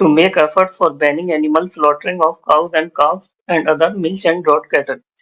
to make efforts for banning animal slaughtering of cows and calves and other milch and draught cattle.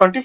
25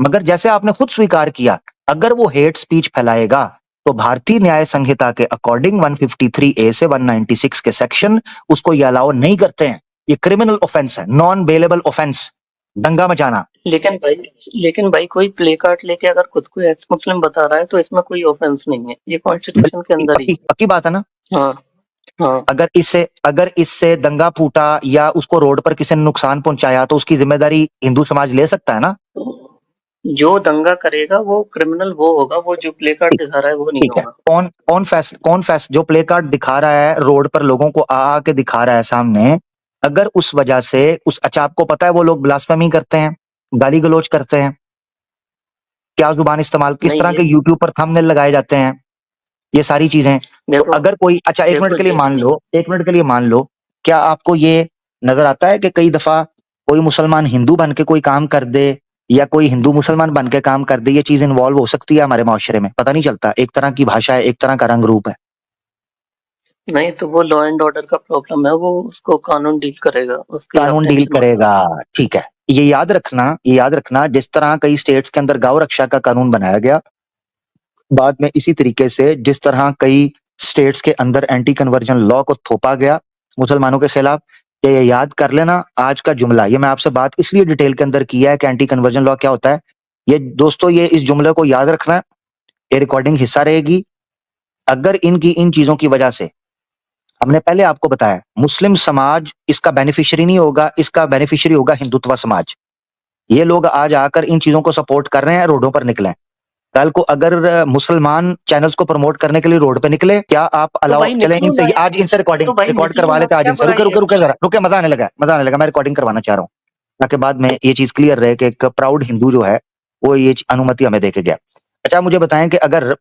मगर जैसे आपने खुद स्वीकार किया, अगर वो हेट स्पीच फैलाएगा तो भारतीय न्याय संहिता के अकॉर्डिंग 153A से 196 के सेक्शन उसको ये अलाउ नहीं करते हैं। ये क्रिमिनल ऑफेंस है, नॉन बेलेबल ऑफेंस, दंगा मचाना। लेकिन भाई कोई प्ले कार्ड लेके अगर खुद को एक्स मुस्लिम बता रहा है तो इसमें कोई ऑफेंस नहीं है, ये कॉन्स्टिट्यूशन के अंदर ही पक्की पक्की बात है ना। हाँ हाँ। अगर इससे दंगा फूटा या उसको रोड पर किसी ने नुकसान पहुंचाया तो उसकी जिम्मेदारी हिंदू समाज ले सकता है ना। जो दंगा करेगा वो क्रिमिनल वो होगा, वो जो प्ले कार्ड दिखा रहा है वो नहीं ठीक है, होगा। जो प्ले कार्ड दिखा रहा है रोड पर, लोगों को आ के दिखा रहा है सामने, अगर उस वजह से अच्छा आपको पता है वो लोग ब्लास्फेमी करते हैं, गाली गलौज करते हैं, क्या जुबान इस्तेमाल, किस नहीं तरह के ये यूट्यूब पर थंबनेल लगाए जाते हैं, ये सारी चीजें। तो देखो अगर कोई, अच्छा एक मिनट देखो के लिए ये मान लो, एक मिनट के लिए मान लो, क्या आपको ये नजर आता है कि कई दफा कोई मुसलमान हिंदू बन के कोई काम कर दे या कोई हिंदू मुसलमान बन के काम कर दे, ये चीज इन्वॉल्व हो सकती है हमारे माशरे में, पता नहीं चलता, एक तरह की भाषा है, एक तरह का रंग रूप है। नहीं तो वो लॉ एंड ऑर्डर का प्रॉब्लम है, वो उसको कानून डील करेगा, उसकी आप कानून डील टेंशन मत लो। करेगा, ठीक है। ये याद रखना, जिस तरह कई स्टेट्स के अंदर गौ रक्षा का कानून बनाया गया, बाद में इसी तरीके से जिस तरह कई स्टेट्स के अंदर एंटी कन्वर्जन लॉ को थोपा गया मुसलमानों के खिलाफ, ये याद कर लेना। आज का जुमला, ये मैं आपसे बात इसलिए डिटेल के अंदर किया है कि एंटी कन्वर्जन लॉ क्या होता है, ये दोस्तों, ये इस जुमले को याद रखना है, ये रिकॉर्डिंग हिस्सा रहेगी। अगर इनकी इन चीजों की वजह से, हमने पहले आपको बताया, मुस्लिम समाज इसका बेनिफिशियरी नहीं होगा, इसका बेनिफिशियरी होगा हिंदुत्व समाज। ये लोग आज आकर इन चीजों को सपोर्ट कर रहे हैं, रोडों पर निकले। कल को अगर मुसलमान चैनल्स को प्रमोट करने के लिए रोड पे निकले, क्या आप तो अलाउ, भाई चले निकलो इनसे ना, आज इनसे तो भाई रिकॉर्ड निकलो करवा ना, लेते, आज क्या इनसे, बुराई रुके है रुके रुके इसमें। जरा रुके, मजा आने लगा, मैं रिकॉर्डिंग करवाना चाह रहा हूँ, ताकि बाद में ये चीज क्लियर रहे कि एक प्राउड हिंदू जो है वो ये अनुमति हमें देके गया। अच्छा मुझे बताएं कि अगर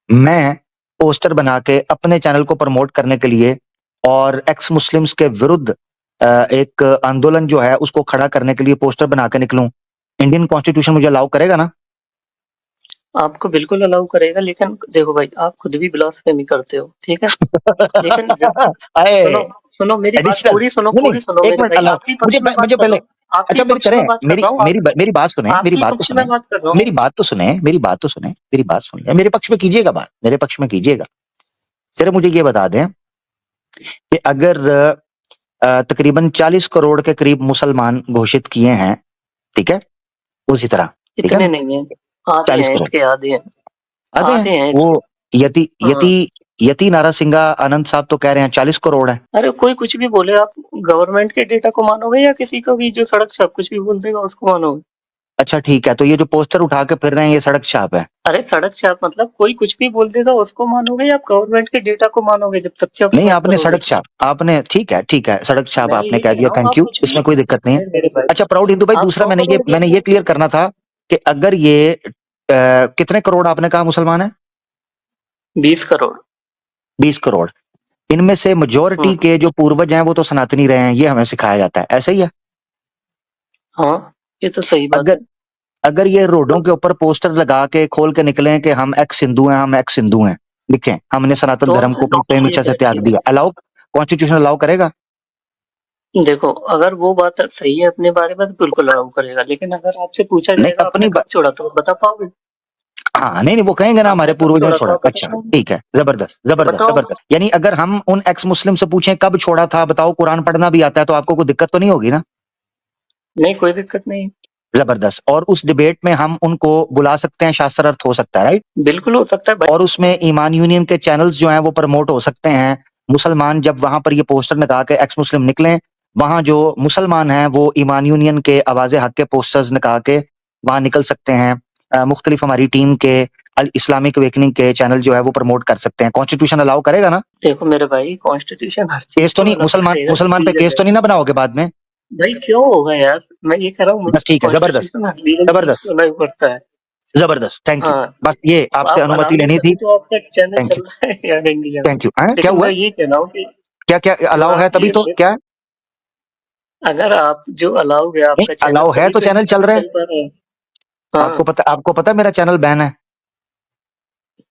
मैं पोस्टर बना के अपने चैनल को प्रमोट करने के लिए और एक्स मुस्लिम्स के विरुद्ध एक आंदोलन जो है उसको खड़ा करने के लिए पोस्टर बना के निकलूं, इंडियन कॉन्स्टिट्यूशन मुझे अलाउ करेगा ना। आपको बिल्कुल अलाउ करेगा, लेकिन देखो भाई आप खुद भी ब्लास्फेमी करते हो, ठीक है। लेकिन जब अरे सुनो सुनो मेरी बात एडिशनल, पूरी सुनो, नहीं पूरी सुनो एक मेरे मिनट भाई, अलाउ, आपके पक्ष में बात मुझे कर रहा पहले, हूँ, आपके अच्छा मेरी पक्ष में करें, बात कर रहा हूँ, मेरी बात सुने, आपके पक्ष में बात कर रहा हूँ। मेरी बात सुनिए, मेरे पक्ष में कीजिएगा बात, मेरे पक्ष में कीजिएगा। सिर्फ मुझे ये बता दें कि अगर तकरीबन 40 करोड़ के करीब मुसलमान घोषित किए हैं, ठीक है, उसी तरह, ठीक है इतने ना, नहीं है, आधे 40 हैं करोड़ इसके, आधे हैं, आधे हैं, आधे हैं वो इसके। यति हाँ यति यति नारा सिंघा आनंद साहब तो कह रहे हैं 40 करोड़ है। अरे कोई कुछ भी बोले, आप गवर्नमेंट के डेटा को मानोगे या किसी को भी जो सड़क छाप कुछ भी बोल देगा उसको मानोगे। अच्छा ठीक है, तो ये जो पोस्टर उठा के फिर रहे हैं ये सड़क छाप है। अरे सड़क छाप मतलब कोई कुछ भी बोल देगा उसको मानोगे या गवर्नमेंट के डेटा को मानोगे, जब सत्य नहीं, प्रमाण आपने करोगे। सड़क छाप, आपने ठीक है, सड़क छाप मैं आपने ये कह कह दिया, रहा हूँ थैंक आप यू, कुछ भी, इसमें कोई दिक्कत नहीं है। अरे मेरे भाई अच्छा प्राउड हिंदू भाई, आप दूसरा 100 करोड़ मैंने देते ये हो क्लियर करना था कि अगर ये कितने करोड़ आपने कहा मुसलमान है, 20 करोड़। 20 करोड़, इनमें से मेजोरिटी हम्म, के जो पूर्वज हैं वो तो सनातनी रहे हैं, ये हमें सिखाया जाता है, ऐसा ही है। हाँ ये तो सही बात अगर है। अगर ये रोडों के ऊपर पोस्टर लगा के खोल के निकले कि हम एक्स हिंदू हैं, हम एक्स हिंदू हैं, लिखें हमने सनातन तो धर्म को अपनी स्वयं इच्छा ठीक से है त्याग ठीक दिया, अलाउ, कॉन्स्टिट्यूशन अलाउ करेगा। है, देखो अगर वो बात सही है अपने बारे में तो बिल्कुल अलाउ करेगा, लेकिन अगर आपसे पूछा नहीं जाएगा आपने कब छोड़ा तो बता पाओगे। हाँ नहीं वो कहेंगे ना आपने हमारे कब पूर्वजों ने छोड़ा तो छोड़ा, आप बता अच्छा पाओगे। ठीक है, जबरदस्त जबरदस्त बताओ। जबरदस्त, यानी अगर हम उन एक्स मुस्लिम से पूछें कब छोड़ा था, बताओ कुरान पढ़ना भी आता है, तो आपको कोई दिक्कत तो नहीं होगी ना। नहीं कोई दिक्कत नहीं, जबरदस्त, और उस डिबेट में हम उनको बुला सकते हैं, शास्त्रार्थ हो सकता है, राइट, बिल्कुल हो सकता है भाई। और उसमें ईमान यूनियन के चैनल्स जो हैं वो प्रमोट हो सकते हैं। मुसलमान जब वहां पर ये पोस्टर लगा के एक्स मुस्लिम निकले, वहां जो मुसलमान हैं वो ईमान यूनियन के आवाज हक के पोस्टर्स निकाल के वहां निकल सकते हैं। मुख्तलिफ हमारी टीम के अल इस्लामिक अवेकनिंग के चैनल जो है वो प्रमोट कर सकते हैं, कॉन्स्टिट्यूशन अलाउ करेगा ना। देखो मेरे भाई कॉन्स्टिट्यूशन हर चीज केस तो को नहीं, अलाउ करेगा मुसलमान पे लीगल केस है। तो नहीं ना बनाओगे बाद में। भाई क्यों होगा यार, मैं ये कह रहा हूँ बस ठीक है, जबरदस्त कॉन्स्टिट्यूशन हर लीगल चीज को जबरदस्त अलाउ करता है। जबरदस्त, थैंक यू, हाँ बस ये आपसे आप अनुमति अलाउंगे लेनी तभी थी। तो आपका चैनल थैंक चल यू, रहा है यार इंडिया में। थैंक यू, क्या लेकिन हुआ, मैं ये कह रहा हूँ कि क्या क्या जो अलाउ है आप तभी ये तो, क्या है? अगर आप जो अलाउ है नहीं आपका चैनल अलाउ है तभी तो तो चैनल इंडिया चल में रहे हैं। चल पा रहा है। हाँ आपको पता मेरा चैनल बैन है।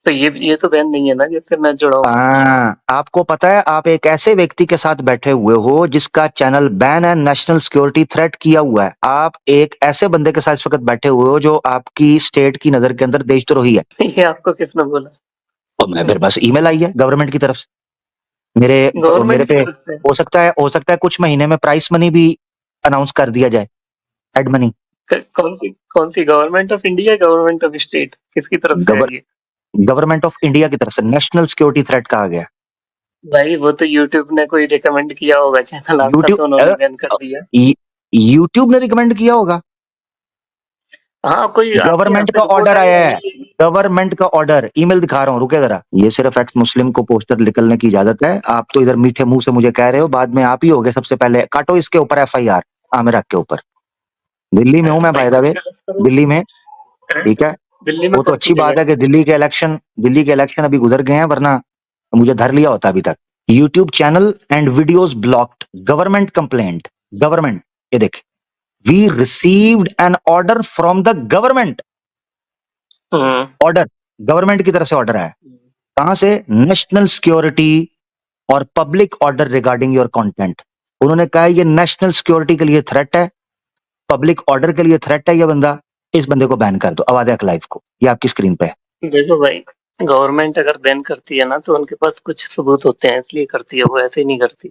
तो ये तो बैन नहीं है ना जिससे मैं जुड़ा हूँ। आपको पता है आप एक ऐसे व्यक्ति के साथ बैठे हुए हो जिसका चैनल बैन है, नेशनल सिक्योरिटी थ्रेट किया हुआ है। आप एक ऐसे बंदे के साथ इस वक्त बैठे हुए हो जो आपकी स्टेट की नजर के अंदर देशद्रोही है। ये आपको किसने बोला? और मैं फिर बस ईमेल आई है गवर्नमेंट की तरफ से मेरे गवर्नमेंट की पे। तरफ से? हो सकता है कुछ महीने में प्राइस मनी भी अनाउंस कर दिया जाए, एड मनी। कौन सी government of India, government of state, किसकी तरफ से है ये? गवर्नमेंट ऑफ इंडिया की तरफ से नेशनल सिक्योरिटी थ्रेट कहा गया। भाई वो तो यूट्यूब ने कोई रिकमेंड किया होगा चैनल आपका, तो उन्होंने बैन कर दिया। यूट्यूब ने रिकमेंड किया होगा। हाँ, कोई आपके यहाँ गवर्नमेंट से का रिपोर्ट ऑर्डर आई आया है है, नहीं? गवर्नमेंट का ऑर्डर, ईमेल दिखा रहा हूँ, रुके जरा। ये सिर्फ एक्स मुस्लिम को पोस्टर निकलने की इजाजत है। आप तो इधर मीठे मुंह से मुझे कह रहे हो, बाद में आप ही होगे सबसे पहले। काटो इसके ऊपर FIR आमिर हक के ऊपर। दिल्ली में हूं मैं, भाई बाय द कुछ वे, गलत करो। दिल्ली में। ठीक है, दिल्ली में वो तो कौन सी अच्छी बात जगह? है कि दिल्ली के इलेक्शन अभी गुजर गए हैं, वरना मुझे धर लिया होता अभी तक। YouTube channel and videos blocked, government complaint. Government, ये देख, we received an order from the government. Order government की तरफ से ऑर्डर आया। कहां से? नेशनल सिक्योरिटी और public order regarding your content. उन्होंने कहा ये नेशनल सिक्योरिटी के लिए थ्रेट है, पब्लिक ऑर्डर के लिए थ्रेट है ये बंदा, इस बंदे को बैन कर दो। आवाज है लाइव को, ये आपकी स्क्रीन पे है। देखो भाई, गवर्नमेंट अगर बैन करती है ना तो उनके पास कुछ सबूत होते हैं, इसलिए करती है, वो ऐसे ही नहीं करती।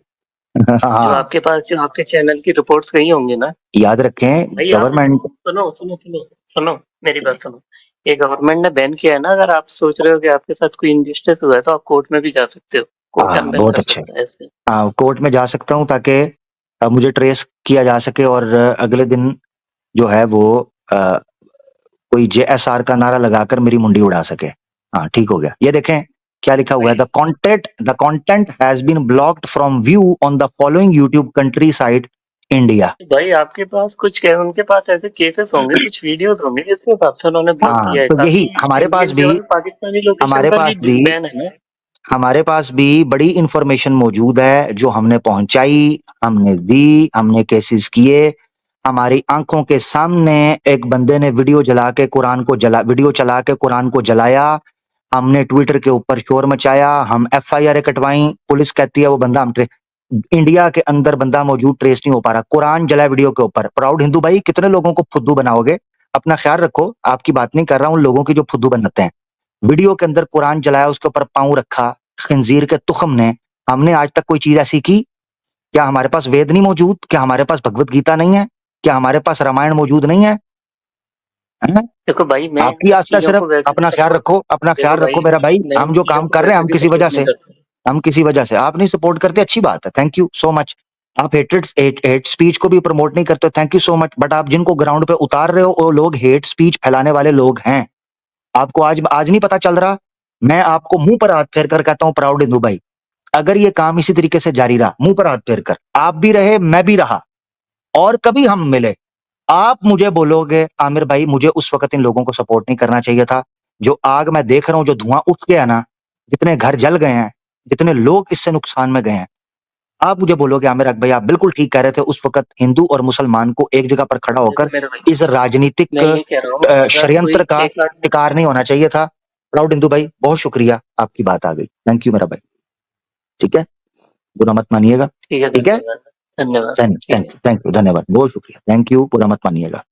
जो हाँ, आपके पास, जो आपके चैनल की रिपोर्ट्स गई होंगी ना याद रखें भाई, आप गवर्नमेंट। सुनो, मेरी बात सुनो। ये गवर्नमेंट ने बैन किया है ना, अगर आप सोच रहे हो कि आपके साथ कोई इनजस्टिस हुआ है तो आप कोर्ट में भी जा सकते हो, कोर्ट अनबैन बहुत कर अच्छे। सकता है इससे। कोर्ट में जा सकता हूं ताकि मुझे ट्रेस किया जा सके, और अगले दिन जो है वो अ, कोई JSR का नारा लगाकर मेरी मुंडी उड़ा सके। हाँ, ठीक हो गया। ये देखें क्या लिखा हुआ है, the content has been blocked from view on the following YouTube country site India. भाई आपके पास कुछ उनके पास ऐसे केसेस होंगे, कुछ वीडियोस होंगे जिसके हिसाब से उन्होंने ब्लॉक हाँ, किया है। तो यही काफी इंडियन चैनल पाकिस्तानी लोकेशन हमारे पर पास भी भी बैन है ना। हमारे पास भी बड़ी इंफॉर्मेशन मौजूद है जो हमने पहुंचाई, हमने दी, हमने केसेस किए। हमारी आंखों के सामने एक बंदे ने वीडियो चला के कुरान को जलाया। हमने ट्विटर के ऊपर शोर मचाया, हम FIR कटवाई। पुलिस कहती है वो बंदा इंडिया के अंदर बंदा मौजूद, ट्रेस नहीं हो पा रहा। कुरान जला वीडियो के ऊपर। प्राउड हिंदू भाई, कितने लोगों को फुद्दू बनाओगे? अपना ख्याल रखो। आपकी बात नहीं कर रहा हूं, लोगों की जो फुद्दू बनाते हैं। वीडियो के अंदर कुरान जलाया, उसके ऊपर पांव रखा खंजीर के तुखम ने। हमने आज तक कोई चीज ऐसी की? क्या हमारे पास वेद नहीं मौजूद? क्या हमारे पास भगवत गीता नहीं है? क्या हमारे पास रामायण मौजूद नहीं है? हैं? देखो भाई, मैं इन आपकी सब आस्था चीजों सिर्फ, को वैसे भी अपना ख्याल सपोर्ट, रखो, अपना देखो ख्याल रखो भाई, मेरा भाई। मैं इन हम जो चीजों काम को कर रहे हैं, वैसे हम भी किसी वजह सपोर्ट नहीं से, करता। आप नहीं सपोर्ट करते, अच्छी बात है, थैंक यू सो मच। आप हेट स्पीच को भी प्रमोट नहीं करते, thank you so much. But आप जिनको ग्राउंड पे उतार रहे हो वो लोग हेट स्पीच फैलाने वाले लोग हैं। आपको आज आज नहीं पता चल रहा? मैं आपको मुंह पर हाथ फेर कर कहता हूं, प्राउड हिंदू भाई, अगर ये काम इसी तरीके से जारी रहा, मुंह पर हाथ फेर कर, आप भी रहे मैं भी रहा, और कभी हम मिले, आप मुझे बोलोगे आमिर भाई मुझे उस वक्त इन लोगों को सपोर्ट नहीं करना चाहिए था। जो आग मैं देख रहा हूं, जो धुआं उठ गया ना, जितने घर जल गए हैं, जितने लोग इससे नुकसान में गए हैं, आप मुझे बोलोगे आमिर हक भाई आप बिल्कुल ठीक कह रहे थे। उस वक्त हिंदू और मुसलमान को एक जगह पर खड़ा देखो होकर मेरे भाई, इस राजनीतिक मैं ये कह रहा हूँ, अगर षड्यंत्र कोई का एक आदमी, शिकार नहीं होना चाहिए था। प्राउड हिंदू भाई, बहुत शुक्रिया, आपकी बात आ गई, थैंक यू मेरा भाई। ठीक है, बुरा मत मानिएगा। ठीक है, ठीक है, धन्यवाद, धन्यवाद, थैंक ठीक है। थैंक थैंक यू, धन्यवाद, बहुत शुक्रिया, थैंक यू, बुरा मत मानिएगा।